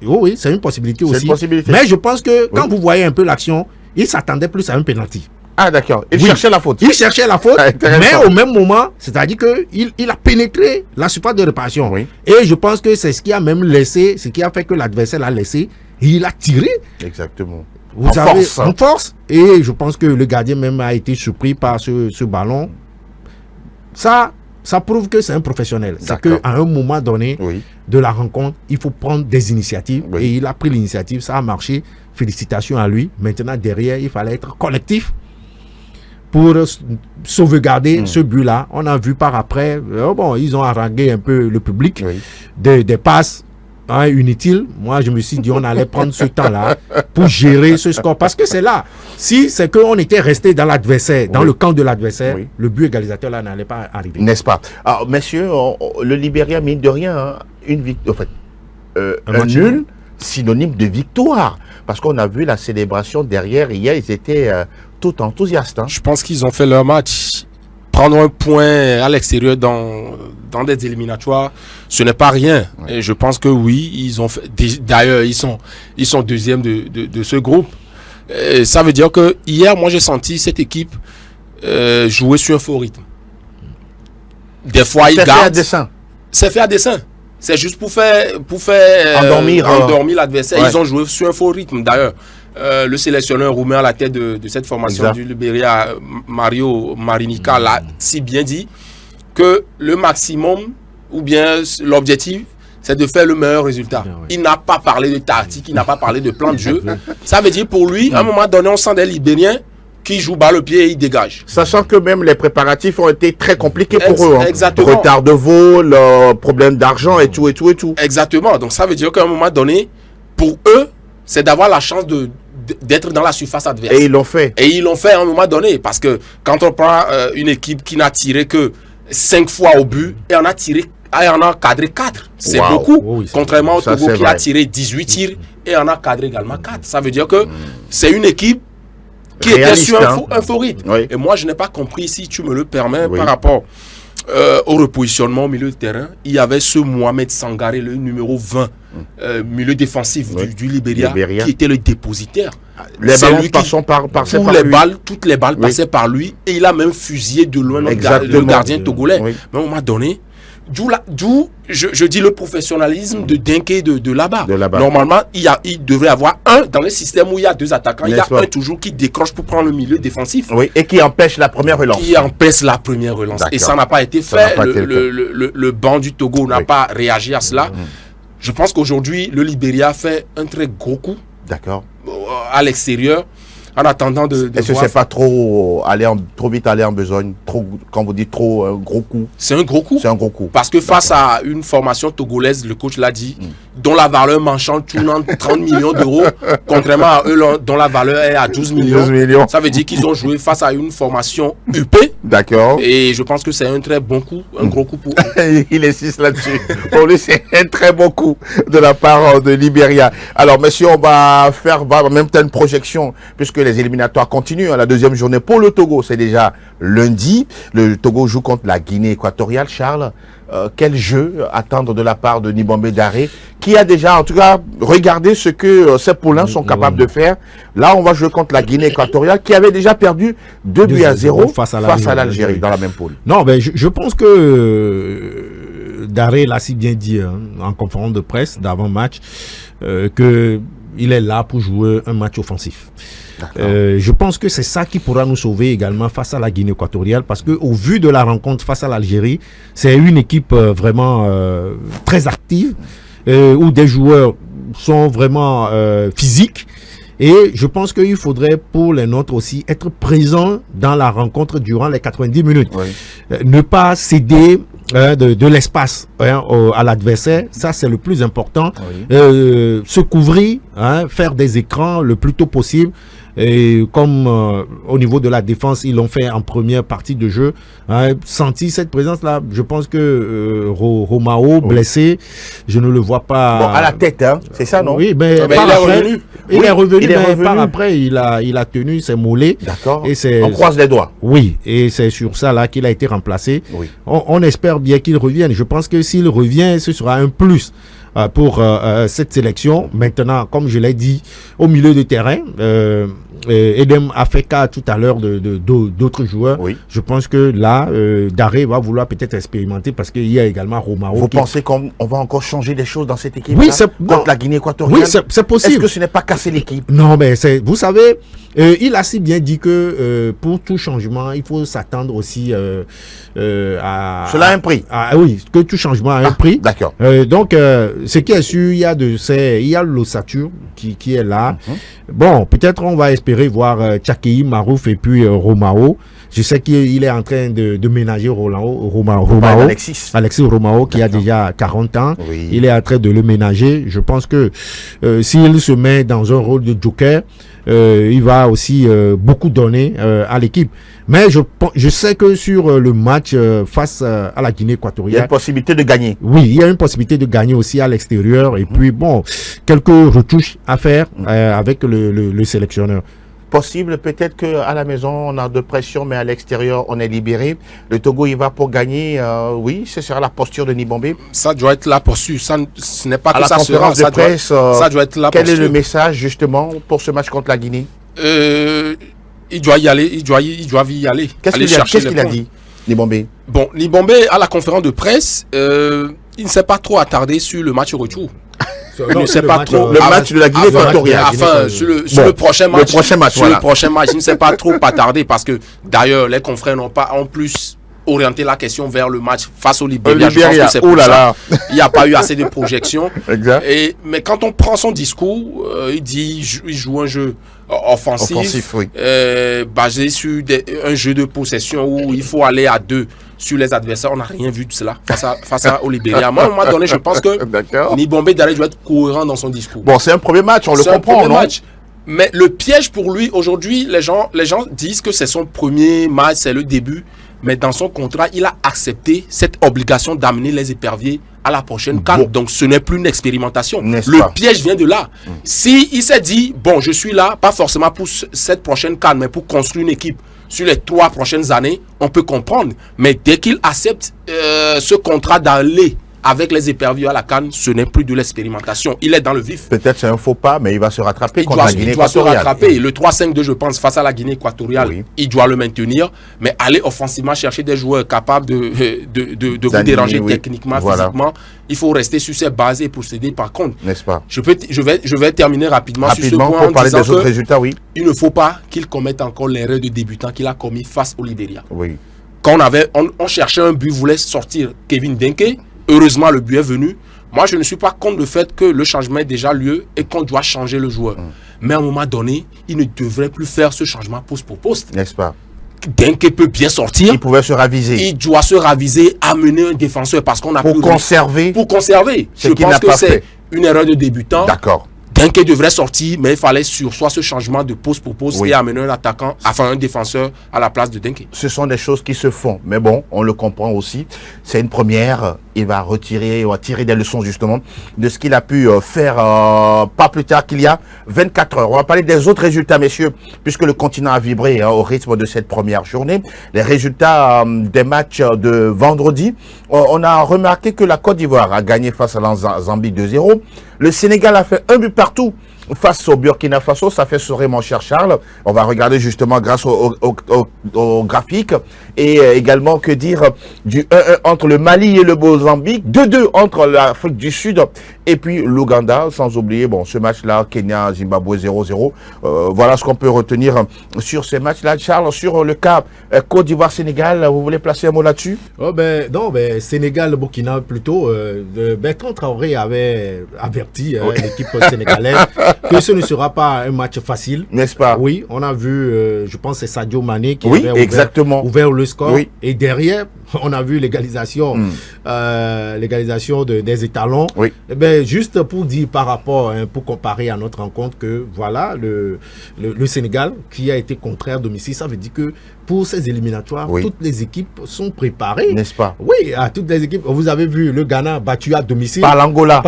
Oui, c'est une possibilité aussi. Une possibilité. Mais je pense que quand vous voyez un peu l'action, il s'attendait plus à un penalty. Ah d'accord, il cherchait la faute. Il cherchait la faute, mais au même moment, c'est-à-dire qu'il a pénétré la surface de réparation. Et je pense que c'est ce qui a même laissé, ce qui a fait que l'adversaire l'a laissé, et il a tiré. Exactement. En force. Et je pense que le gardien même a été surpris par ce ballon. Ça prouve que c'est un professionnel. C'est qu'à un moment donné de la rencontre, il faut prendre des initiatives. Et il a pris l'initiative, ça a marché. Félicitations à lui. Maintenant, derrière, il fallait être collectif pour sauvegarder ce but-là. On a vu par après, ils ont harangué un peu le public des passes inutiles. Moi, je me suis dit, on allait prendre ce temps-là pour gérer ce score. Parce que c'est là. Si c'est qu'on était resté dans l'adversaire, dans le camp de l'adversaire, le but égalisateur là n'allait pas arriver. N'est-ce pas? Alors, messieurs, le Libéria, mine de rien, une victoire, en fait, un nul, synonyme de victoire. Parce qu'on a vu la célébration derrière. Hier, ils étaient tout enthousiastes. Je pense qu'ils ont fait leur match. Prendre un point à l'extérieur dans des éliminatoires, ce n'est pas rien. Et je pense que oui, ils ont fait. D'ailleurs, ils sont deuxième de ce groupe. Et ça veut dire que hier, moi, j'ai senti cette équipe jouer sur un faux rythme. Des fois, ils gardent. C'est fait à dessein. C'est fait à dessein. C'est juste pour faire endormir l'adversaire. Ils ont joué sur un faux rythme. D'ailleurs, le sélectionneur roumain à la tête de cette formation du Libéria, Mario Marinica, l'a si bien dit que le maximum ou bien l'objectif, c'est de faire le meilleur résultat. Il n'a pas parlé de tactique, il n'a pas parlé de plan de jeu. Ça veut dire pour lui, à un moment donné, on sent des Libériens qui jouent bas le pied et ils dégagent. Sachant que même les préparatifs ont été très compliqués pour eux. Exactement. Retard de vol, problème d'argent et tout. Exactement. Donc ça veut dire qu'à un moment donné, pour eux, c'est d'avoir la chance d'être dans la surface adverse. Et ils l'ont fait. Et ils l'ont fait à un moment donné. Parce que quand on prend une équipe qui n'a tiré que 5 fois au but et on a cadré 4. C'est beaucoup. Contrairement au Togo qui a tiré 18 tirs et on a cadré également 4. Ça veut dire que c'est une équipe qui était sur un faux rythme. Et moi, je n'ai pas compris, si tu me le permets, par rapport au repositionnement au milieu de terrain. Il y avait ce Mohamed Sangaré, le numéro 20, milieu défensif du Libéria, qui était le dépositaire. Les ballons passaient par lui. Toutes les balles passaient par lui et il a même fusillé de loin le gardien togolais. Mais à un moment donné, d'où je dis le professionnalisme de Denke de là-bas. Normalement, il devrait avoir un dans le système où il y a deux attaquants. Il y a un toujours qui décroche pour prendre le milieu défensif. Oui, et qui empêche la première relance. Et ça n'a pas été fait. Le banc du Togo n'a pas réagi à cela. Je pense qu'aujourd'hui, le Libéria fait un très gros coup. D'accord. À l'extérieur. En attendant de est-ce que c'est pas trop vite aller en besogne, quand vous dites un gros coup? C'est un gros coup. C'est un gros coup. Parce que face à une formation togolaise, le coach l'a dit, dont la valeur marchande tourne en 30 millions d'euros, contrairement à eux dont la valeur est à 12 millions. 12 millions. Ça veut dire qu'ils ont joué face à une formation huppée. D'accord. Et je pense que c'est un très bon coup, un gros coup pour eux. Il insiste là-dessus. Pour lui, c'est un très bon coup de la part de Libéria. Alors, messieurs, on va faire en même temps une projection, puisque les éliminatoires continuent. La deuxième journée pour le Togo, c'est déjà lundi. Le Togo joue contre la Guinée équatoriale. Charles, quel jeu attendre de la part de Nibombe Daré, qui a déjà, en tout cas, regardé ce que ces poulains sont capables de faire. Là, on va jouer contre la Guinée équatoriale, qui avait déjà perdu 2-0 face à l'Algérie dans la même poule. Non, ben, je pense que Daré l'a si bien dit en conférence de presse d'avant-match, qu'il est là pour jouer un match offensif. Je pense que c'est ça qui pourra nous sauver également face à la Guinée équatoriale, parce que au vu de la rencontre face à l'Algérie, c'est une équipe vraiment très active, où des joueurs sont vraiment physiques. Et je pense qu'il faudrait pour les nôtres aussi être présents dans la rencontre durant les 90 minutes. Oui. Ne pas céder de l'espace à l'adversaire, ça c'est le plus important. Oui. Se couvrir, faire des écrans le plus tôt possible. Et comme au niveau de la défense, ils l'ont fait en première partie de jeu, senti cette présence-là. Je pense que Romao, blessé, je ne le vois pas. Bon, à la tête, c'est ça, non? Oui, mais il est revenu, mais par après, il a tenu ses mollets. D'accord. On croise les doigts. Oui, et c'est sur ça là qu'il a été remplacé. Oui. On espère bien qu'il revienne. Je pense que s'il revient, ce sera un plus pour cette sélection. Maintenant, comme je l'ai dit, au milieu de terrain, Edem a fait cas tout à l'heure d'autres joueurs. Oui. Je pense que là, Daré va vouloir peut-être expérimenter, parce qu'il y a également Romao. Vous pensez qu'on va encore changer des choses dans cette équipe? Oui, contre la Guinée équatoriale? Oui, c'est possible. Est-ce que ce n'est pas casser l'équipe? Non, mais vous savez, il a si bien dit que pour tout changement, il faut s'attendre aussi à... Cela a un prix. Oui, que tout changement a un prix. D'accord. Donc, ce qui est sûr, il y a l'ossature qui est là. Bon, peut-être on va espérer voir Tchakei, Marouf et puis Romao. Je sais qu'il est en train de ménager Romao, Alexis Romao, qui a déjà 40 ans. Oui. Il est en train de le ménager. Je pense que s'il se met dans un rôle de joker, il va aussi beaucoup donner à l'équipe. Mais je sais que sur le match face à la Guinée équatoriale, il y a une possibilité de gagner. Oui, il y a une possibilité de gagner aussi à l'extérieur. Et puis, bon, quelques retouches à faire avec le sélectionneur. Possible, peut-être qu'à la maison, on a de pression, mais à l'extérieur, on est libéré. Le Togo, il va pour gagner. Oui, ce sera la posture de Nibombe. Ça doit être la posture. Ce n'est pas à que la ça conférence sera. De presse, ça doit être la quel posture. Est le message, justement, pour ce match contre la Guinée? Il doit y aller. Il doit y aller. Qu'est-ce qu'il a dit, Nibombe? Bon, Nibombe, à la conférence de presse, il ne s'est pas trop attardé sur le match retour. Non, c'est pas trop le match de la Guinée équatoriale. Enfin, sur le prochain match. Le prochain match, il ne s'est pas trop attardé, parce que d'ailleurs, les confrères n'ont pas en plus orienté la question vers le match face au Libéria. Je pense que c'est pour ça. Il n'y a pas eu assez de projections. Exact. Mais quand on prend son discours, il joue un jeu offensif oui. Basé sur un jeu de possession où il faut aller à deux sur les adversaires. On n'a rien vu de cela face au Libéria. Moi, à un moment donné, je pense que Nibombe Daré doit être cohérent dans son discours. Bon, c'est un premier match, on le comprend, non? Mais le piège pour lui, aujourd'hui, les gens disent que c'est son premier match, c'est le début. Mais dans son contrat, il a accepté cette obligation d'amener les éperviers à la prochaine CAN. Donc, ce n'est plus une expérimentation. Le piège vient de là. Si il s'est dit, bon, je suis là, pas forcément pour cette prochaine CAN, mais pour construire une équipe sur les 3 prochaines années, on peut comprendre. Mais dès qu'il accepte ce contrat d'aller avec les éperviers à la CAN, ce n'est plus de l'expérimentation. Il est dans le vif. Peut-être c'est un faux pas, mais il va se rattraper contre la Guinée équatoriale. Il doit se rattraper. Le 3-5-2, je pense, face à la Guinée équatoriale, il doit le maintenir. Mais aller offensivement chercher des joueurs capables de vous déranger techniquement, physiquement, il faut rester sur ces bases et procéder par contre. N'est-ce pas? Je vais terminer rapidement sur ce point pour parler des autres résultats, oui. Il ne faut pas qu'il commette encore l'erreur de débutant qu'il a commis face au Libéria. Oui. Quand on cherchait un but, voulait sortir Kevin Denke. Heureusement, le but est venu. Moi, je ne suis pas contre le fait que le changement ait déjà lieu et qu'on doit changer le joueur. Mais à un moment donné, il ne devrait plus faire ce changement poste pour poste. N'est-ce pas? Denke peut bien sortir. Il pouvait se raviser. Il doit se raviser, amener un défenseur parce qu'on a pour conserver. Pour conserver. Je pense que c'est une erreur de débutant. D'accord. Denke devrait sortir, mais il fallait sur soi ce changement de poste pour poste et amener un attaquant, enfin un défenseur à la place de Denke. Ce sont des choses qui se font, mais bon, on le comprend aussi. C'est une première. Il va tirer des leçons justement de ce qu'il a pu faire pas plus tard qu'il y a 24 heures. On va parler des autres résultats, messieurs, puisque le continent a vibré au rythme de cette première journée. Les résultats des matchs de vendredi, on a remarqué que la Côte d'Ivoire a gagné face à la Zambie 2-0. Le Sénégal a fait un but partout face au Burkina Faso. Ça fait sourire, mon cher Charles. On va regarder justement grâce au graphique. Et également, que dire du 1-1 entre le Mali et le Mozambique. 2-2 entre l'Afrique du Sud et puis l'Ouganda. Sans oublier, bon, ce match-là, Kenya-Zimbabwe 0-0. Voilà ce qu'on peut retenir sur ces matchs-là. Charles, sur le cas Côte d'Ivoire-Sénégal, vous voulez placer un mot là-dessus? Sénégal-Burkina plutôt. Bertrand Traoré avait averti l'équipe sénégalaise que ce ne sera pas un match facile. N'est-ce pas? Oui, on a vu, je pense c'est Sadio Mané qui avait ouvert le score. Oui. Et derrière, on a vu l'égalisation des étalons. Oui. Eh ben, juste pour dire par rapport, pour comparer à notre rencontre que voilà, le Sénégal qui a été contraire à domicile, ça veut dire que pour ces éliminatoires, toutes les équipes sont préparées. N'est-ce pas? Oui, à toutes les équipes. Vous avez vu le Ghana battu à domicile. Par l'Angola.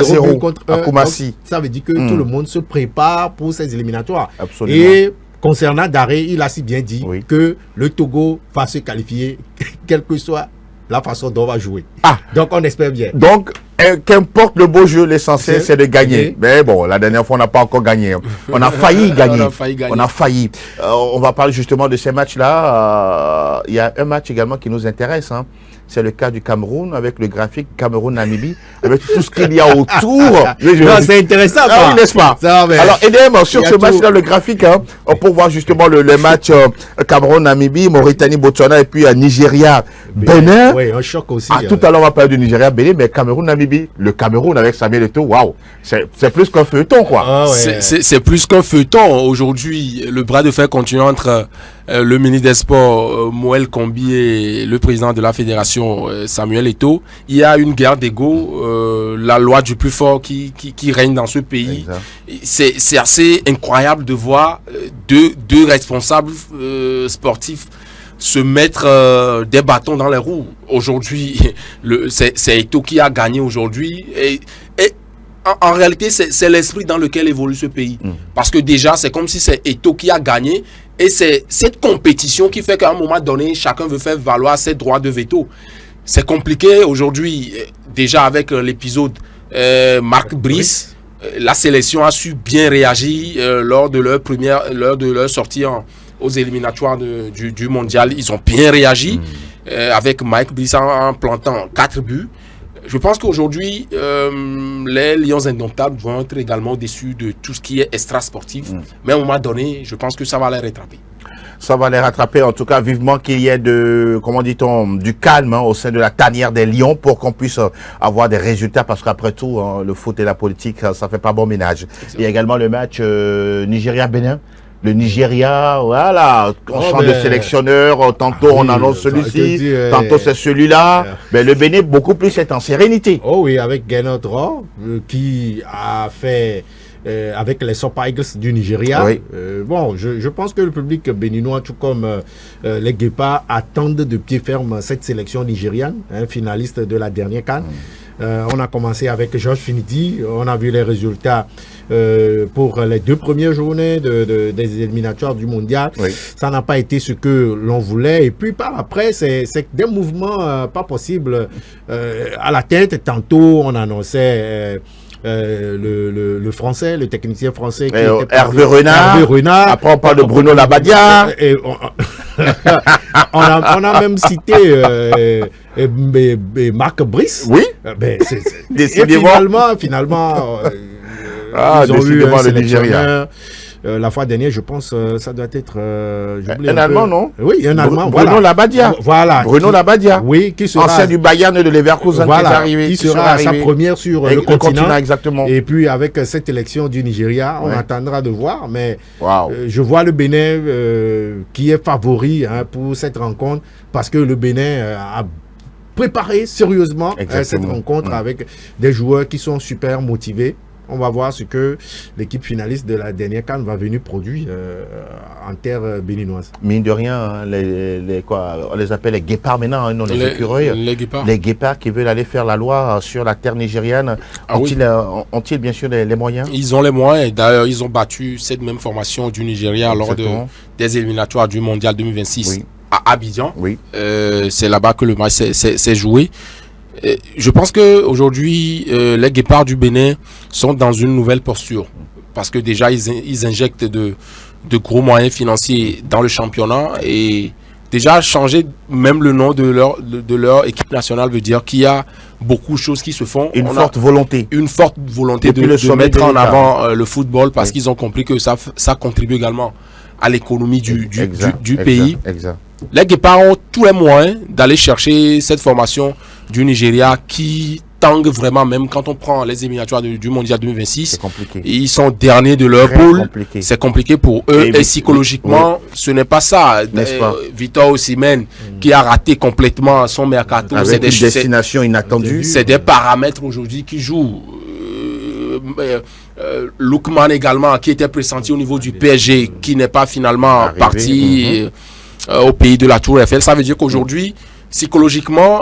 0 contre 1. À Koumassi. Ça veut dire que tout le monde se prépare pour ces éliminatoires. Absolument. Et concernant Daré, il a si bien dit que le Togo va se qualifier, quelle que soit la façon dont on va jouer. Donc on espère bien. Donc, qu'importe le beau jeu, l'essentiel c'est de gagner. Mais bon, la dernière fois on n'a pas encore gagné. On a failli gagner. On a failli. On va parler justement de ces matchs-là. Il y a un match également qui nous intéresse. C'est le cas du Cameroun avec le graphique Cameroun-Namibie, avec tout ce qu'il y a autour. C'est intéressant, oui, n'est-ce pas? Alors, Edem, sur ce match-là, le graphique, pour voir justement le match Cameroun-Namibie, Mauritanie-Botswana et puis Nigeria-Bénin. Oui, un choc aussi. Tout à l'heure, on va parler du Nigeria-Bénin, mais Cameroun-Namibie, le Cameroun avec Samuel Eto'o, waouh, c'est plus qu'un feuilleton, quoi. C'est plus qu'un feuilleton. Aujourd'hui, le bras de fer continue entre le ministre des Sports, Moël Kombi, et le président de la fédération, Samuel Eto'o. Il y a une guerre d'ego, la loi du plus fort qui règne dans ce pays. C'est assez incroyable de voir deux responsables sportifs se mettre des bâtons dans les roues. Aujourd'hui, c'est Eto'o qui a gagné aujourd'hui. Et en réalité, c'est l'esprit dans lequel évolue ce pays. Parce que déjà, c'est comme si c'est Eto'o qui a gagné. Et c'est cette compétition qui fait qu'à un moment donné, chacun veut faire valoir ses droits de veto. C'est compliqué aujourd'hui, déjà avec l'épisode Marc Brice. La sélection a su bien réagir lors de leur sortie aux éliminatoires du mondial. Ils ont bien réagi avec Mike Brice en plantant 4 buts. Je pense qu'aujourd'hui, les Lions indomptables vont être également au-dessus de tout ce qui est extra-sportif. Mais à un moment donné, je pense que ça va les rattraper. Ça va les rattraper. En tout cas, vivement qu'il y ait du calme au sein de la tanière des Lions pour qu'on puisse avoir des résultats. Parce qu'après tout, le foot et la politique, ça fait pas bon ménage. Il y a également le match Nigeria-Bénin. Le Nigeria, voilà, on change de sélectionneur, tantôt on annonce celui-ci, tantôt c'est celui-là. Mais le Bénin, beaucoup plus, est en sérénité. Oh oui, avec Gernot Rohr, qui a fait avec les Super Eagles du Nigeria. Oui. Je pense que le public béninois, tout comme les Guépards, attendent de pied ferme cette sélection nigériane, finaliste de la dernière CAN. On a commencé avec Georges Finidi, on a vu les résultats pour les 2 premières journées des éliminatoires du mondial. Ça n'a pas été ce que l'on voulait. Et puis par après, c'est des mouvements pas possibles à la tête. Tantôt, on annonçait le français, le technicien français qui était Hervé Renard. Après, on parle de Bruno Labbadia. On a même cité Marc Brice. Oui. Finalement, ils ont eu le Nigeria. La fois dernière, je pense, ça doit être... un Allemand, non? Oui, un Allemand. Bruno Labbadia. Voilà. Bruno Labbadia. Oui, qui sera... Ancien du Bayern de Leverkusen, qui sera sa première sur le continent. Exactement. Et puis, avec cette élection du Nigeria, on attendra de voir. Mais je vois le Bénin qui est favori pour cette rencontre parce que le Bénin a préparer sérieusement cette rencontre Mmh. avec des joueurs qui sont super motivés. On va voir ce que l'équipe finaliste de la dernière CAN va venir produire en terre béninoise. Mine de rien, hein, on les appelle les guépards maintenant, hein, non les écureuils. Les guépards. Les guépards qui veulent aller faire la loi sur la terre nigériane. Ont-ils bien sûr les moyens? Ils ont les moyens. D'ailleurs, ils ont battu cette même formation du Nigeria lors des éliminatoires du Mondial 2026 à Abidjan. Oui. C'est là-bas que le match s'est joué. Je pense qu'aujourd'hui, les guépards du Bénin sont dans une nouvelle posture. Parce que déjà, ils injectent de gros moyens financiers dans le championnat. Et déjà, changer même le nom de leur équipe nationale veut dire qu'il y a beaucoup de choses qui se font. Une forte volonté de mettre en avant le football parce qu'ils ont compris que ça contribue également à l'économie du pays. Exact. Les guépards ont tous les moyens d'aller chercher cette formation du Nigeria qui tangue vraiment, même quand on prend les éliminatoires du Mondial 2026. C'est compliqué. Ils sont derniers de leur poule. C'est compliqué pour eux. Et psychologiquement, ce n'est pas ça. Victor Osimhen, qui a raté complètement son mercato. Avec une destination inattendue. C'est des paramètres aujourd'hui qui jouent. Lookman également, qui était pressenti au niveau du PSG, qui n'est pas finalement parti au pays de la Tour Eiffel. Ça veut dire qu'aujourd'hui, psychologiquement,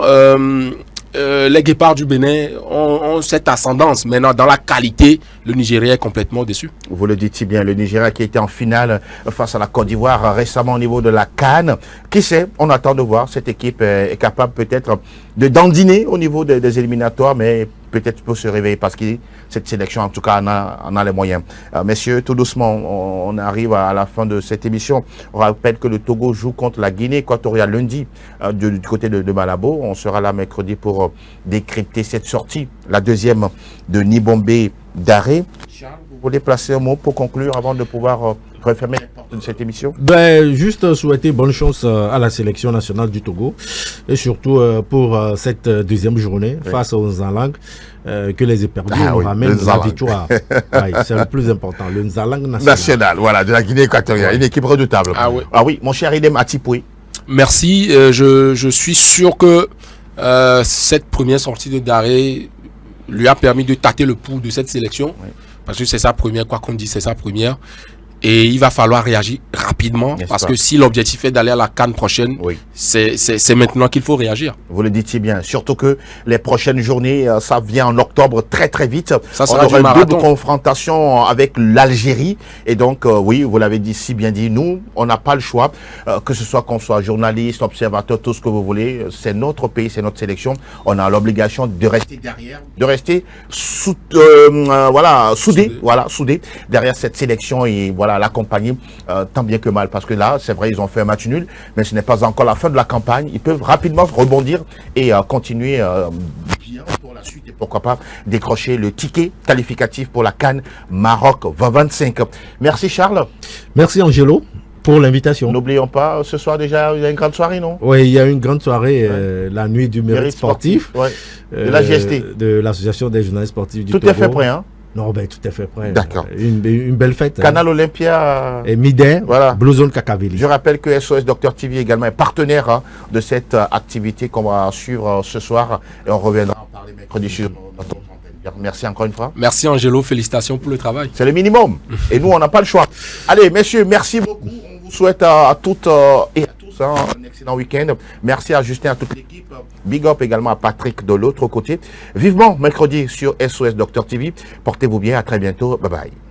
les guépards du Bénin ont cette ascendance. Maintenant, dans la qualité, le Nigeria est complètement au-dessus. Vous le dites si bien, le Nigeria qui était en finale face à la Côte d'Ivoire récemment au niveau de la CAN. Qui sait, on attend de voir. Cette équipe est capable peut-être de dandiner au niveau des éliminatoires, mais peut-être peut se réveiller parce que cette sélection, en tout cas, en a les moyens. Messieurs, tout doucement, on arrive à la fin de cette émission. On rappelle que le Togo joue contre la Guinée équatoriale lundi du côté de Malabo. On sera là mercredi pour décrypter cette sortie, la deuxième de Nibombe d'arrêt. Charles, vous voulez placer un mot pour conclure avant de pouvoir refermer les portes de cette émission? Juste souhaiter bonne chance à la sélection nationale du Togo et surtout pour cette deuxième journée face aux Nzalang, que les éperdus nous ramènent la victoire. C'est le plus important, le Nzalang national. Voilà, de la Guinée équatoriale, une équipe redoutable. Ah oui, mon cher Idem Atipoué. Merci, je suis sûr que cette première sortie de Daré lui a permis de tâter le pouls de cette sélection, parce que c'est sa première, quoi qu'on dise, c'est sa première. Et il va falloir réagir rapidement parce que si l'objectif est d'aller à la CAN prochaine, c'est maintenant qu'il faut réagir. Vous le dites si bien. Surtout que les prochaines journées, ça vient en octobre très très vite. Ça on aura une double confrontation avec l'Algérie. Et donc, oui, vous l'avez dit si bien dit, nous, on n'a pas le choix. Que ce soit qu'on soit journaliste, observateur, tout ce que vous voulez. C'est notre pays, c'est notre sélection. On a l'obligation de rester derrière, de rester soudé derrière cette sélection et voilà, l'accompagner tant bien que mal, parce que là, c'est vrai, ils ont fait un match nul, mais ce n'est pas encore la fin de la campagne. Ils peuvent rapidement rebondir et continuer bien pour la suite et pourquoi pas décrocher le ticket qualificatif pour la CAN Maroc 2025. Merci Charles. Merci Angelo pour l'invitation. N'oublions pas, ce soir déjà, il y a une grande soirée, non? Oui, il y a une grande soirée, la nuit du mérite sportif. De la GST. De l'Association des journalistes sportifs du Togo. Tout est fait prêt, hein? Non, tout est fait prêt. D'accord. Une belle fête. Canal Olympia. Et Midin, Blue Zone Kakaveli. Je rappelle que SOS Docteur TV également est partenaire de cette activité qu'on va suivre ce soir. Et on reviendra en parler mercredi sur notre antenne. Merci encore une fois. Merci Angelo, félicitations pour le travail. C'est le minimum. Et nous, on n'a pas le choix. Allez, messieurs, merci beaucoup. On vous souhaite à toutes et à tous un excellent week-end. Merci à Justin, à toute l'équipe. Big up également à Patrick de l'autre côté. Vivement mercredi sur SOS Docteur TV. Portez-vous bien. À très bientôt. Bye bye.